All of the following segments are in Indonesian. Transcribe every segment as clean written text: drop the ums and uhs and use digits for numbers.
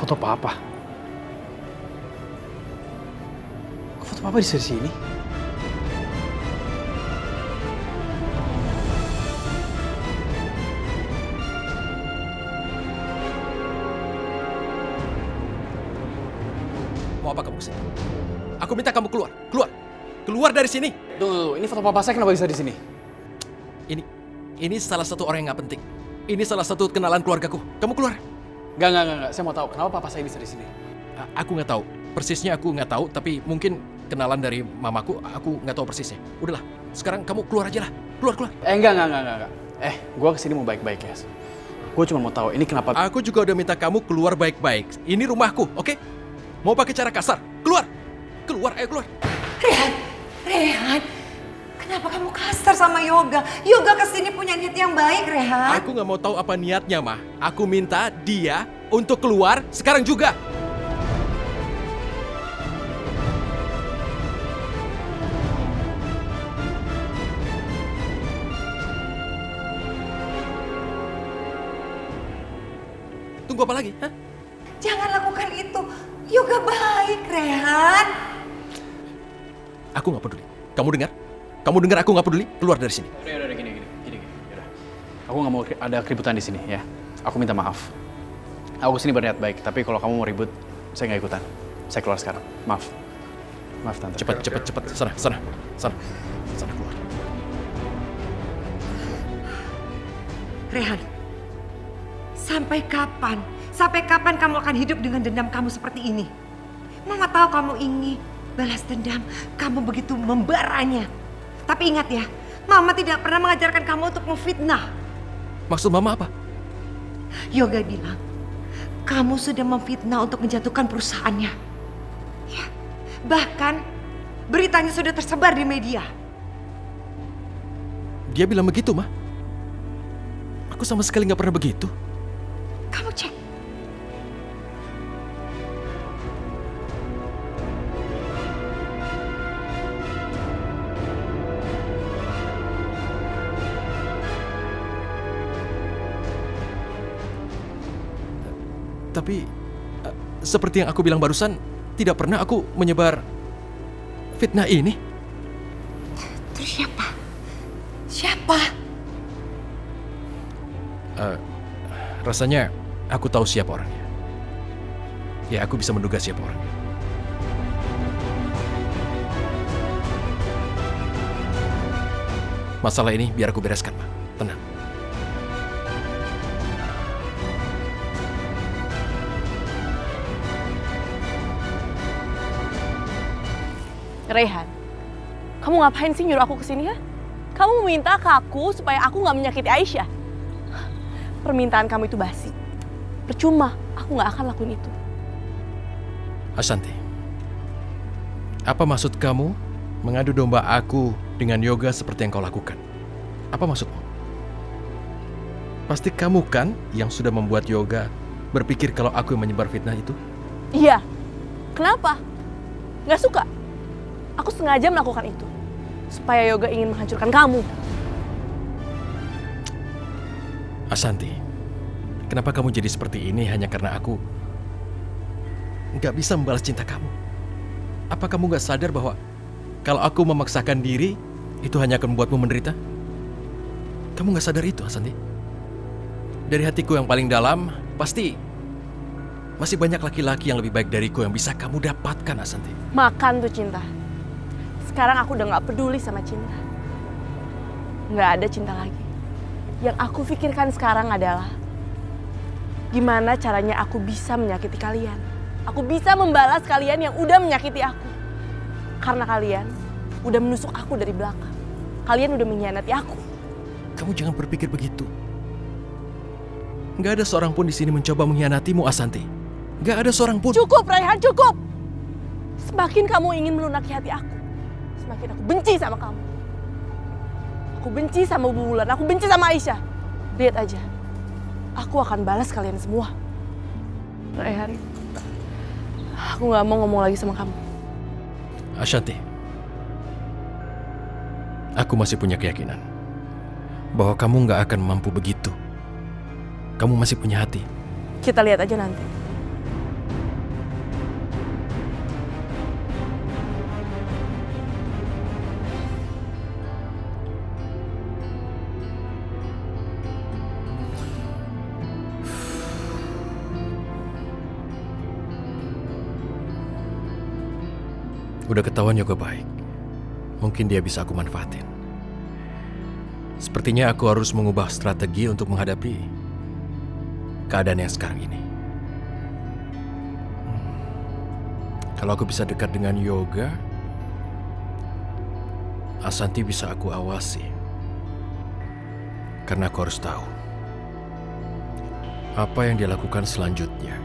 foto papa. Kok foto papa di sini? Mau apa kamu kesini? Aku minta kamu keluar. Keluar dari sini. Tuh, ini foto papa saya kenapa bisa di sini? Ini salah satu orang yang nggak penting. Ini salah satu kenalan keluargaku. Kamu keluar. Enggak. Saya mau tahu kenapa papa saya bisa di sini. Aku nggak tahu. Persisnya aku nggak tahu, tapi mungkin kenalan dari mamaku. Aku nggak tahu persisnya. Udahlah, sekarang kamu keluar aja lah. Keluar. Enggak. Gua kesini mau baik-baik ya. Gue cuma mau tahu ini kenapa. Aku juga udah minta kamu keluar baik-baik. Ini rumahku, oke? Mau pakai cara kasar? Keluar, ayo keluar. Rehan, kenapa kamu kasar sama Yoga? Yoga kesini punya niat yang baik, Rehan. Aku nggak mau tahu apa niatnya, mah. Aku minta dia untuk keluar sekarang juga. Tunggu apa lagi? Hah? Jangan lakukan itu. Yoga baik, Rehan. Aku nggak peduli. Kamu dengar? Aku nggak peduli. Keluar dari sini. Udah, gini. Yaudah. Aku nggak mau ada keributan di sini ya. Aku minta maaf. Aku kesini berniat baik, tapi kalau kamu mau ribut, saya nggak ikutan. Saya keluar sekarang. Maaf tante. Cepat. Sana keluar. Rehan, sampai kapan? Sampai kapan kamu akan hidup dengan dendam kamu seperti ini? Mama tahu kamu ingin balas dendam. Kamu begitu membaranya. Tapi ingat ya, Mama tidak pernah mengajarkan kamu untuk memfitnah. Maksud mama apa? Yoga bilang, kamu sudah memfitnah untuk menjatuhkan perusahaannya. Ya, bahkan beritanya sudah tersebar di media. Dia bilang begitu, mah. Aku sama sekali nggak pernah begitu. Kamu cek. Tapi seperti yang aku bilang barusan, tidak pernah aku menyebar fitnah ini. Terus siapa? Rasanya aku tahu siapa orangnya. Ya, aku bisa menduga siapa orangnya. Masalah ini biar aku bereskan, Pak. Tenang. Rehan, kamu ngapain sih nyuruh aku kesini ya? Kamu meminta ke aku supaya aku nggak menyakiti Aisyah. Permintaan kamu itu basi. Percuma, aku nggak akan lakuin itu. Ashanti, apa maksud kamu mengadu domba aku dengan Yoga seperti yang kau lakukan? Apa maksudmu? Pasti kamu kan yang sudah membuat Yoga berpikir kalau aku yang menyebar fitnah itu? Iya. Kenapa? Nggak suka? Aku sengaja melakukan itu. Supaya Yoga ingin menghancurkan kamu. Ashanti, kenapa kamu jadi seperti ini hanya karena aku nggak bisa membalas cinta kamu? Apa kamu nggak sadar bahwa kalau aku memaksakan diri, itu hanya akan membuatmu menderita? Kamu nggak sadar itu, Ashanti? Dari hatiku yang paling dalam, pasti masih banyak laki-laki yang lebih baik dariku yang bisa kamu dapatkan, Ashanti. Makan tuh cinta. Sekarang aku udah gak peduli sama cinta. Gak ada cinta lagi. Yang aku pikirkan sekarang adalah gimana caranya aku bisa menyakiti kalian. Aku bisa membalas kalian yang udah menyakiti aku. Karena kalian udah menusuk aku dari belakang. Kalian udah mengkhianati aku. Kamu jangan berpikir begitu. Gak ada seorang pun di sini mencoba mengkhianatimu, Ashanti. Gak ada seorang pun. Cukup, Raihan, cukup! Semakin kamu ingin melunaki hati aku, semakin aku benci sama kamu. Aku benci sama Bu Wulan, aku benci sama Aisyah. Lihat aja, aku akan balas kalian semua. Raihan, aku gak mau ngomong lagi sama kamu. Ashanti, aku masih punya keyakinan bahwa kamu gak akan mampu begitu. Kamu masih punya hati. Kita lihat aja nanti. Udah ketahuan yoga baik. Mungkin dia bisa aku manfaatin. Sepertinya aku harus mengubah strategi untuk menghadapi keadaan yang sekarang ini. Kalau aku bisa dekat dengan yoga, Asanti bisa aku awasi. Karena aku harus tahu apa yang dia lakukan selanjutnya.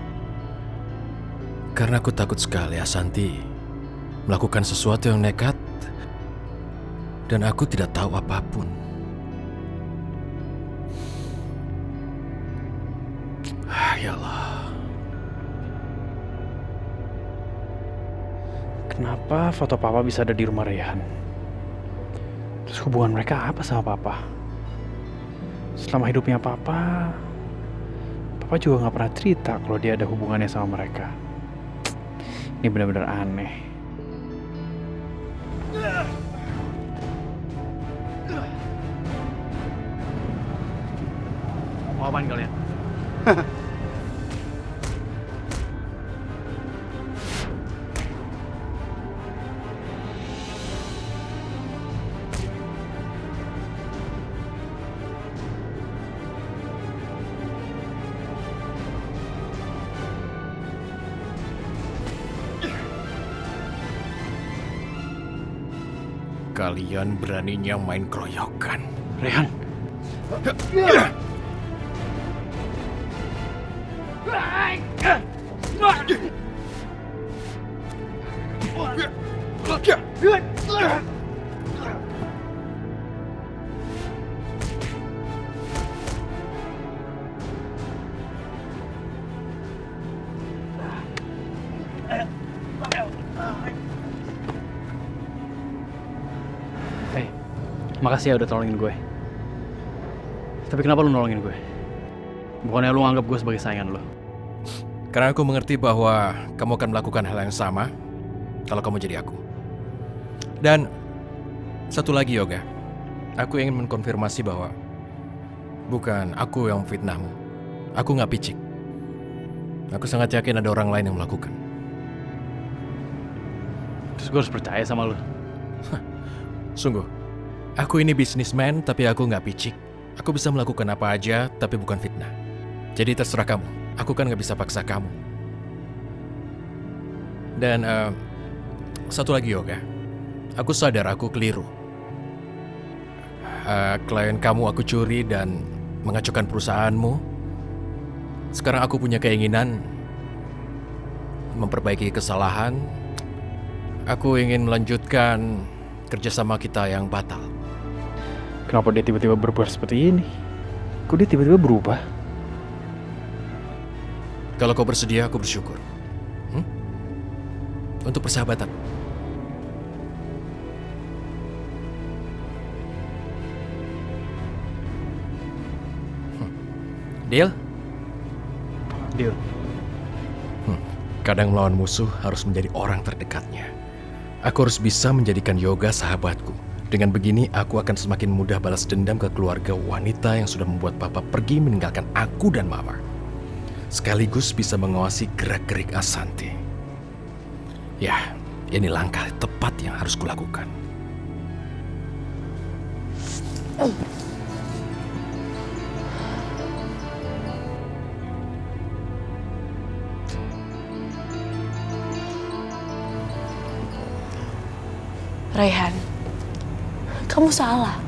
Karena aku takut sekali Asanti melakukan sesuatu yang nekat dan aku tidak tahu apapun. Ya Allah. Kenapa foto papa bisa ada di rumah Rayhan? Terus hubungan mereka apa sama papa? Selama hidupnya papa juga nggak pernah cerita kalau dia ada hubungannya sama mereka. Ini benar-benar aneh. Mau apaan kalian? Kalian beraninya main keroyokan. Rayhan. Hey, makasih ya udah tolongin gue. Tapi kenapa lu nolongin gue? Bukannya lu anggap gue sebagai saingan lu? Karena aku mengerti bahwa kamu akan melakukan hal yang sama kalau kamu jadi aku. Dan satu lagi Yoga, aku ingin mengkonfirmasi bahwa bukan aku yang fitnahmu. Aku nggak picik. Aku sangat yakin ada orang lain yang melakukan. Terus gue harus percaya sama lu? Sungguh, aku ini bisnismen tapi aku nggak picik. Aku bisa melakukan apa aja tapi bukan fitnah. Jadi terserah kamu. Aku kan nggak bisa paksa kamu. Dan satu lagi Yoga, aku sadar aku keliru. Klien kamu aku curi dan mengacaukan perusahaanmu. Sekarang aku punya keinginan memperbaiki kesalahan. Aku ingin melanjutkan kerjasama kita yang batal. Kenapa dia tiba-tiba berbuat seperti ini? Kok dia tiba-tiba berubah? Kalau kau bersedia, aku bersyukur. Untuk persahabatan. Deal? Deal. Kadang melawan musuh harus menjadi orang terdekatnya. Aku harus bisa menjadikan Yoga sahabatku. Dengan begini, aku akan semakin mudah balas dendam ke keluarga wanita yang sudah membuat Papa pergi meninggalkan aku dan Mama. Sekaligus bisa mengawasi gerak-gerik Asanti. Ya, ini langkah tepat yang harus kulakukan. Rayhan, kamu salah.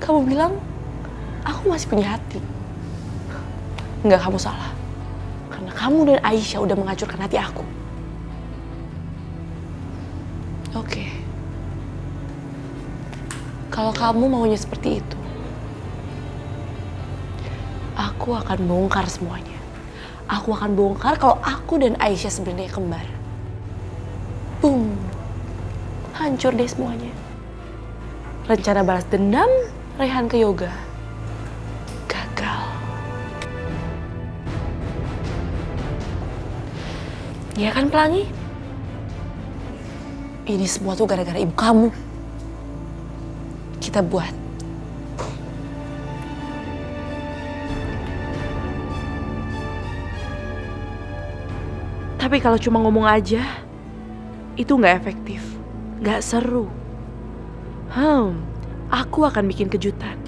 Kamu bilang aku masih punya hati. Enggak, kamu salah. Karena kamu dan Aisyah udah menghancurkan hati aku. Oke. Kalau kamu maunya seperti itu, aku akan bongkar semuanya. Aku akan bongkar kalau aku dan Aisyah sebenarnya kembar. Boom. Hancur deh semuanya. Rencana balas dendam Rayhan ke Yoga gagal. Iya kan Pelangi? Ini semua tuh gara-gara ibu kamu. Kita buat. Tapi kalau cuma ngomong aja, itu nggak efektif, nggak seru. Aku akan bikin kejutan.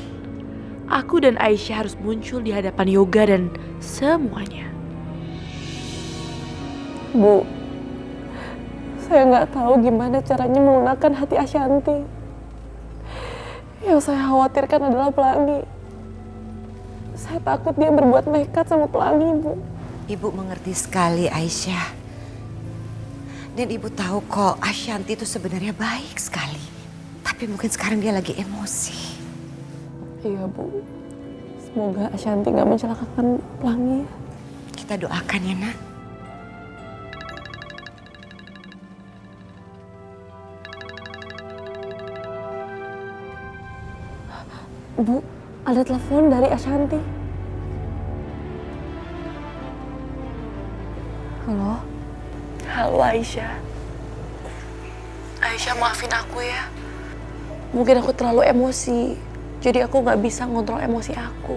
Aku dan Aisyah harus muncul di hadapan Yoga dan semuanya. Bu, saya nggak tahu gimana caranya melunakkan hati Ashanti. Yang saya khawatirkan adalah Pelangi. Saya takut dia berbuat nekat sama Pelangi, Bu. Ibu mengerti sekali Aisyah. Dan ibu tahu kok Ashanti itu sebenarnya baik sekali. Tapi mungkin sekarang dia lagi emosi. Iya, Bu. Semoga Ashanti nggak mencelakakan Pelangi. Kita doakan ya, Nak. Bu, ada telepon dari Ashanti. Halo? Halo Aisyah. Aisyah maafin aku ya. Mungkin aku terlalu emosi. Jadi aku gak bisa ngontrol emosi aku.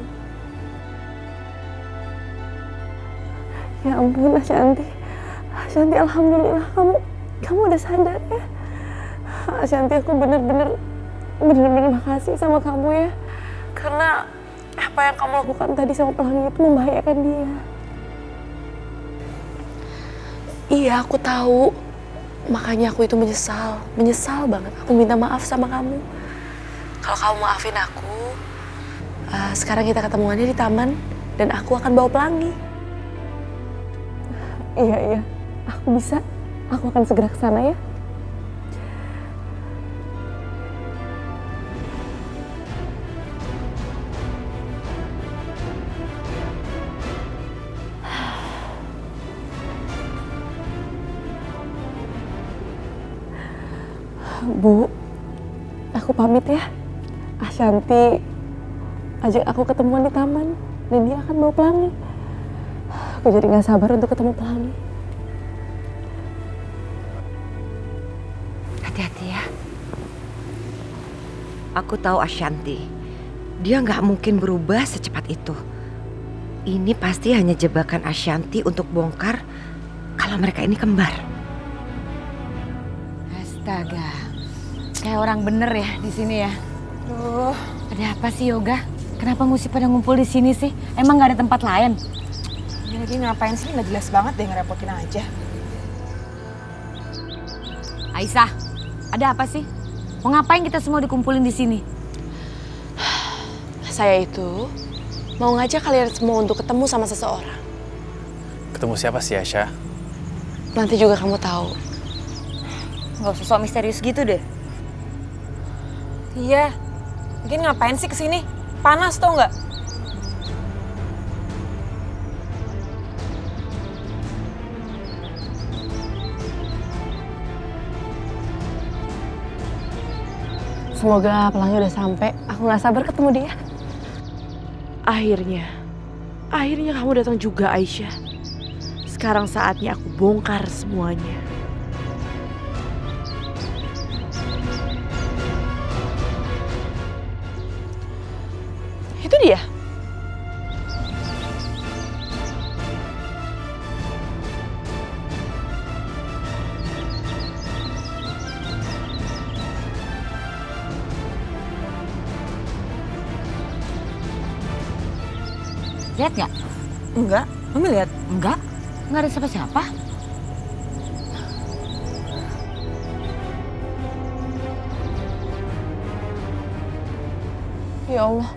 Ya ampun Ashanti. Ashanti, alhamdulillah kamu udah sadar ya. Ashanti, aku bener-bener makasih sama kamu ya. Karena apa yang kamu lakukan tadi sama Pelangi itu membahayakan dia. Iya, aku tahu. Makanya aku itu menyesal banget. Aku minta maaf sama kamu. Kalau kamu maafin aku, sekarang kita ketemuannya di taman dan aku akan bawa Pelangi. Iya, aku bisa. Aku akan segera ke sana ya. Bu, aku pamit ya. Ashanti ajak aku ketemuan di taman dan dia akan bawa Pelangi. Aku jadi gak sabar untuk ketemu Pelangi. Hati-hati ya. Aku tahu Ashanti. Dia nggak mungkin berubah secepat itu. Ini pasti hanya jebakan Ashanti untuk bongkar kalau mereka ini kembar. Astaga, kayak orang bener ya di sini ya. Duh, ada apa sih Yoga? Kenapa mesti pada ngumpul di sini sih? Emang nggak ada tempat lain? Ini lagi ngapain sih? Nggak jelas banget deh, ngerepotin aja. Aisyah, ada apa sih? Mau ngapain kita semua dikumpulin di sini? Saya itu mau ngajak kalian semua untuk ketemu sama seseorang. Ketemu siapa sih, Aisyah? Nanti juga kamu tahu. Gak usah sok misterius gitu deh. Iya, mungkin ngapain sih kesini? Panas tau nggak? Semoga Pelangi udah sampai. Aku gak sabar ketemu dia. Akhirnya kamu datang juga Aisyah. Sekarang saatnya aku bongkar semuanya. Itu dia. Lihat nggak? Enggak, Mami lihat. Enggak, nggak ada siapa-siapa. Ya Allah,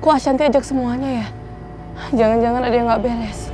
kok Ashanti ajak semuanya ya? Jangan-jangan ada yang gak beres.